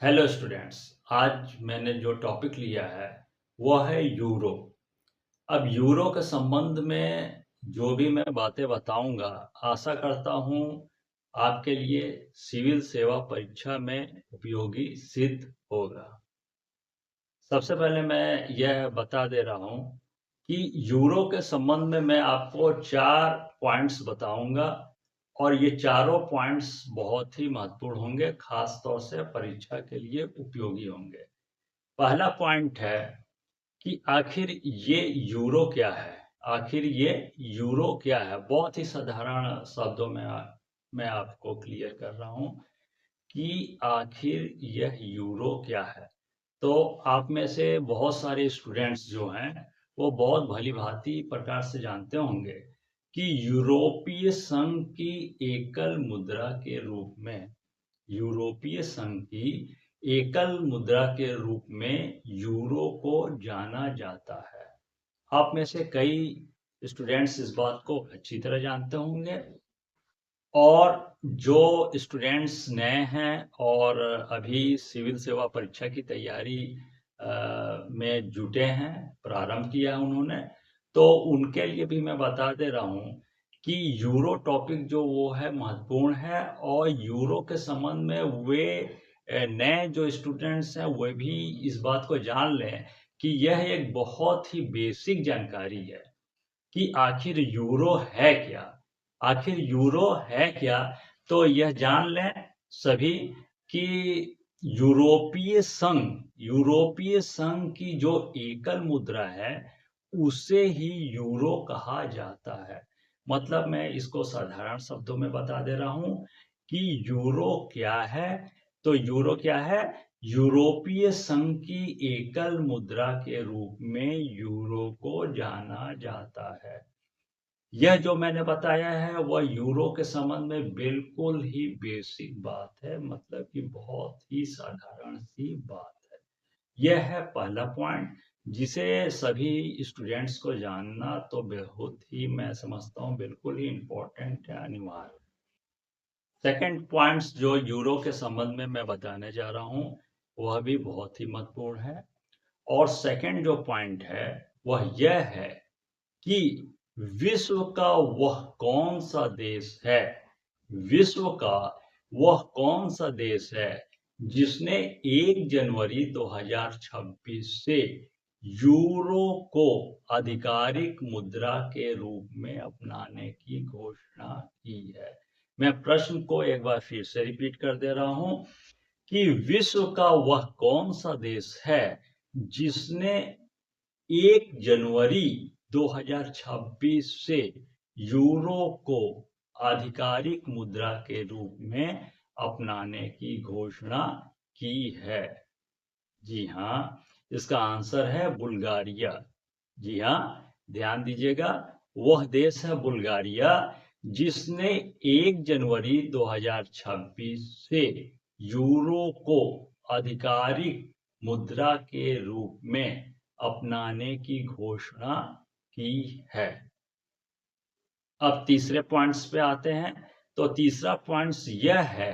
Hello students. आज मैंने जो टॉपिक लिया है वो है यूरो। अब यूरो के संबंध में जो भी मैं बातें बताऊंगा, आशा करता हूं आपके लिए सिविल सेवा परीक्षा में उपयोगी सिद्ध होगा। सबसे पहले मैं यह बता दे रहा हूं कि यूरो के संबंध में मैं आपको 4 पॉइंट्स बताऊंगा और ये चारों पॉइंट्स बहुत ही महत्वपूर्ण होंगे, खास तौर से परीक्षा के लिए उपयोगी होंगे। पहला पॉइंट है कि आखिर ये यूरो क्या है। आखिर ये यूरो क्या है, बहुत ही साधारण शब्दों में मैं आपको क्लियर कर रहा हूं कि आखिर यह यूरो क्या है। तो आप में से बहुत सारे स्टूडेंट्स जो हैं वो बहुत भली-भांति प्रकार से जानते होंगे कि यूरोपीय संघ की एकल मुद्रा के रूप में यूरोपीय संघ की एकल मुद्रा के रूप में यूरो को जाना जाता है। आप में से कई स्टूडेंट्स इस बात को अच्छी तरह जानते होंगे और जो स्टूडेंट्स नए हैं और अभी सिविल सेवा परीक्षा की तैयारी में जुटे हैं, प्रारंभ किया है उन्होंने, तो उनके लिए भी मैं बता दे रहा हूं कि यूरो टॉपिक जो वो है महत्वपूर्ण है और यूरो के संबंध में वे नए जो स्टूडेंट्स हैं वे भी इस बात को जान लें कि यह एक बहुत ही बेसिक जानकारी है कि आखिर यूरो है क्या। आखिर यूरो है क्या, तो यह जान लें सभी कि यूरोपीय संघ की जो एकल मुद्रा है उसे ही यूरो कहा जाता है। मतलब मैं इसको साधारण शब्दों में बता दे रहा हूं कि यूरो क्या है। तो यूरो क्या है? यूरोपीय संघ की एकल मुद्रा के रूप में यूरो को जाना जाता है। यह जो मैंने बताया है वह यूरो के संबंध में बिल्कुल ही बेसिक बात है, मतलब कि बहुत ही साधारण सी बात है। यह है पहला पॉइंट जिसे सभी स्टूडेंट्स को जानना तो बहुत ही, मैं समझता हूँ, बिल्कुल ही इम्पोर्टेंट है, अनिवार्य। सेकंड पॉइंट्स जो यूरो के संबंध में मैं बताने जा रहा हूँ वह भी बहुत ही महत्वपूर्ण है। और सेकंड जो पॉइंट है वह यह है कि विश्व का वह कौन सा देश है, विश्व का वह कौन सा देश है जिसने 1 जनवरी 2026 से यूरो को आधिकारिक मुद्रा के रूप में अपनाने की घोषणा की है। मैं प्रश्न को एक बार फिर से रिपीट कर दे रहा हूं कि विश्व का वह कौन सा देश है जिसने 1 जनवरी 2026 से यूरो को आधिकारिक मुद्रा के रूप में अपनाने की घोषणा की है। जी हाँ, इसका आंसर है बुल्गारिया। जी हाँ, ध्यान दीजिएगा, वह देश है बुल्गारिया जिसने 1 जनवरी 2026 से यूरो को आधिकारिक मुद्रा के रूप में अपनाने की घोषणा की है। अब तीसरे पॉइंट्स पे आते हैं। तो तीसरा पॉइंट्स यह है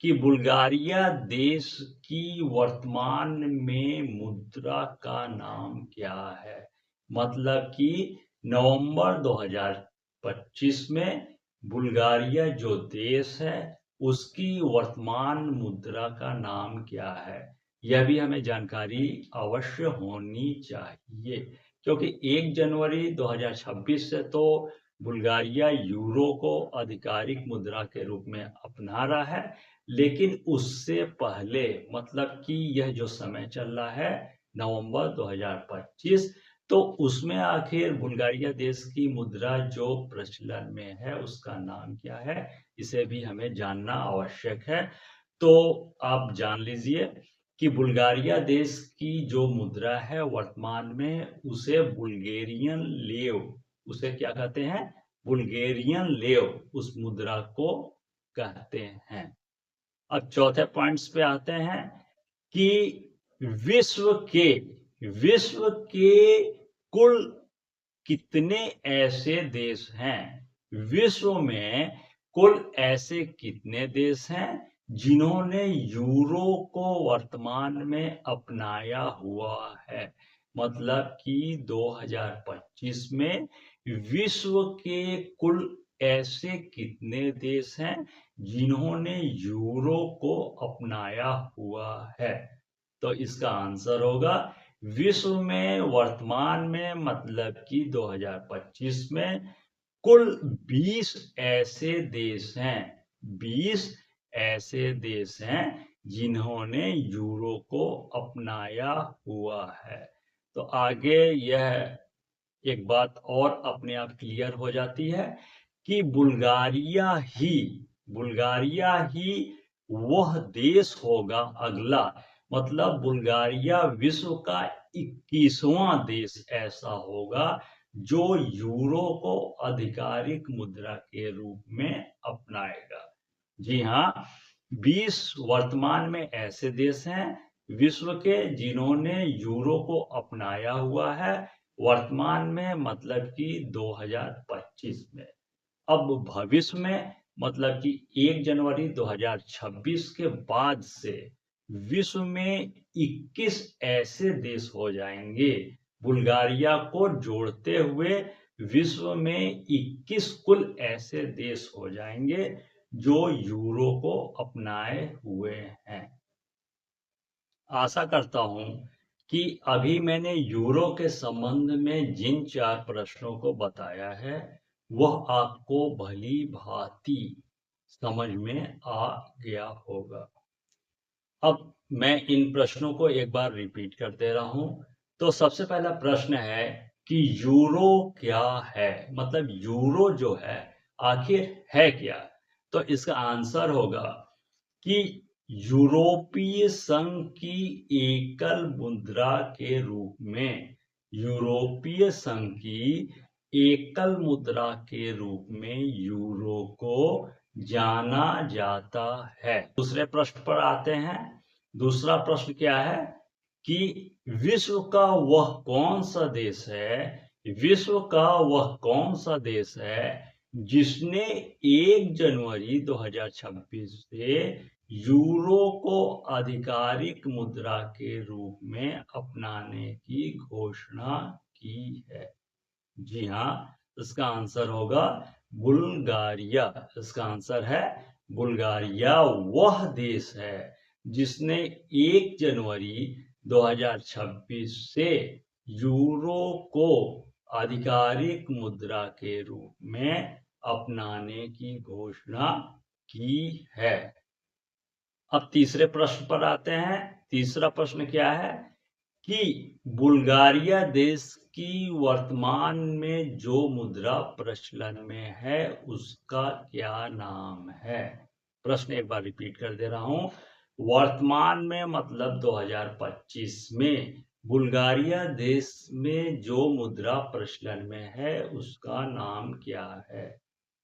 कि बुल्गारिया देश की वर्तमान में मुद्रा का नाम क्या है। मतलब कि नवंबर 2025 में बुल्गारिया जो देश है उसकी वर्तमान मुद्रा का नाम क्या है, यह भी हमें जानकारी अवश्य होनी चाहिए, क्योंकि 1 जनवरी 2026 से तो बुल्गारिया यूरो को आधिकारिक मुद्रा के रूप में अपना रहा है, लेकिन उससे पहले, मतलब कि यह जो समय चल रहा है नवंबर 2025, तो उसमें आखिर बुल्गारिया देश की मुद्रा जो प्रचलन में है उसका नाम क्या है, इसे भी हमें जानना आवश्यक है। तो आप जान लीजिए कि बुल्गारिया देश की जो मुद्रा है वर्तमान में उसे बुल्गेरियन लेव, उसे क्या कहते हैं? बुल्गेरियन लेव, उस मुद्रा को कहते हैं। अब चौथे पॉइंट्स पे आते हैं कि विश्व के विश्व के कुल कितने ऐसे देश हैं, विश्व में कुल ऐसे कितने देश हैं जिन्होंने यूरो को वर्तमान में अपनाया हुआ है। मतलब कि 2025 में विश्व के कुल ऐसे कितने देश हैं जिन्होंने यूरो को अपनाया हुआ है? तो इसका आंसर होगा, विश्व में वर्तमान में मतलब कि 2025 में कुल 20 ऐसे देश हैं, 20 ऐसे देश हैं जिन्होंने यूरो को अपनाया हुआ है। तो आगे यह एक बात और अपने आप क्लियर हो जाती है कि बुल्गारिया ही वह देश होगा अगला, मतलब बुल्गारिया विश्व का 21वां देश ऐसा होगा जो यूरो को आधिकारिक मुद्रा के रूप में अपनाएगा। जी हाँ, 20 वर्तमान में ऐसे देश हैं विश्व के जिन्होंने यूरो को अपनाया हुआ है वर्तमान में, मतलब कि 2025 में। अब भविष्य में मतलब कि 1 जनवरी 2026 के बाद से विश्व में 21 ऐसे देश हो जाएंगे, बुल्गारिया को जोड़ते हुए विश्व में 21 कुल ऐसे देश हो जाएंगे जो यूरो को अपनाए हुए हैं। आशा करता हूं कि अभी मैंने यूरो के संबंध में जिन 4 प्रश्नों को बताया है वह आपको भली भांति समझ में आ गया होगा। अब मैं इन प्रश्नों को एक बार रिपीट कर दे रहा हूं। तो सबसे पहला प्रश्न है कि यूरो क्या है, मतलब यूरो जो है आखिर है क्या? तो इसका आंसर होगा कि यूरोपीय संघ की एकल मुद्रा के रूप में, यूरोपीय संघ की एकल मुद्रा के रूप में यूरो को जाना जाता है। दूसरे प्रश्न पर आते हैं। दूसरा प्रश्न क्या है कि विश्व का वह कौन सा देश है, विश्व का वह कौन सा देश है जिसने 1 जनवरी 2026 से यूरो को आधिकारिक मुद्रा के रूप में अपनाने की घोषणा की है? जी हाँ, इसका आंसर होगा बुल्गारिया। इसका आंसर है बुल्गारिया वह देश है जिसने 1 जनवरी 2026 से यूरो को आधिकारिक मुद्रा के रूप में अपनाने की घोषणा की है। अब तीसरे प्रश्न पर आते हैं। तीसरा प्रश्न क्या है कि बुल्गारिया देश की वर्तमान में जो मुद्रा प्रचलन में है उसका क्या नाम है? प्रश्न एक बार रिपीट कर दे रहा हूं। वर्तमान में मतलब 2025 में बुल्गारिया देश में जो मुद्रा प्रचलन में है उसका नाम क्या है?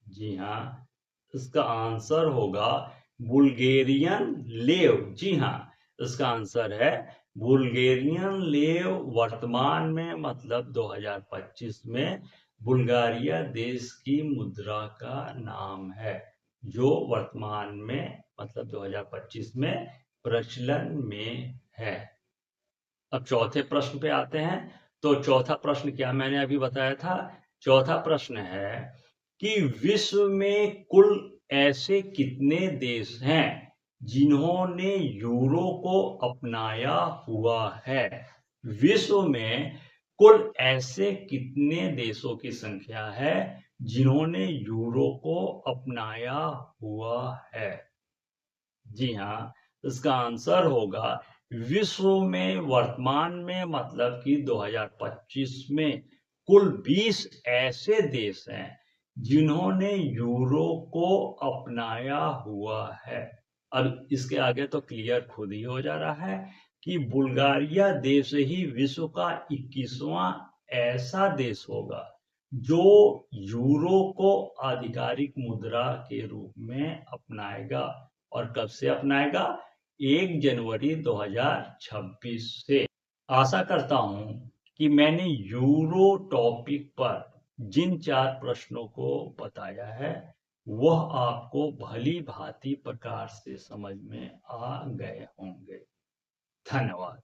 जी हाँ, इसका आंसर होगा बुल्गेरियन लेव। जी हाँ, इसका आंसर है बुल्गेरियन लेव वर्तमान में मतलब 2025 में बुल्गारिया देश की मुद्रा का नाम है जो वर्तमान में मतलब 2025 में प्रचलन में है। अब चौथे प्रश्न पे आते हैं। तो चौथा प्रश्न क्या मैंने अभी बताया था? चौथा प्रश्न है कि विश्व में कुल ऐसे कितने देश हैं जिन्होंने यूरो को अपनाया हुआ है? विश्व में कुल ऐसे कितने देशों की संख्या है जिन्होंने यूरो को अपनाया हुआ है? जी हाँ, इसका आंसर होगा विश्व में वर्तमान में मतलब कि 2025 में कुल 20 ऐसे देश हैं जिन्होंने यूरो को अपनाया हुआ है। अब इसके आगे तो क्लियर खुद ही हो जा रहा है कि बुल्गारिया देश ही विश्व का 21वां ऐसा देश होगा जो यूरो को आधिकारिक मुद्रा के रूप में अपनाएगा। और कब से अपनाएगा? 1 जनवरी 2026 से। आशा करता हूं कि मैंने यूरो टॉपिक पर जिन 4 प्रश्नों को बताया है वह आपको भली भांति प्रकार से समझ में आ गए होंगे। धन्यवाद।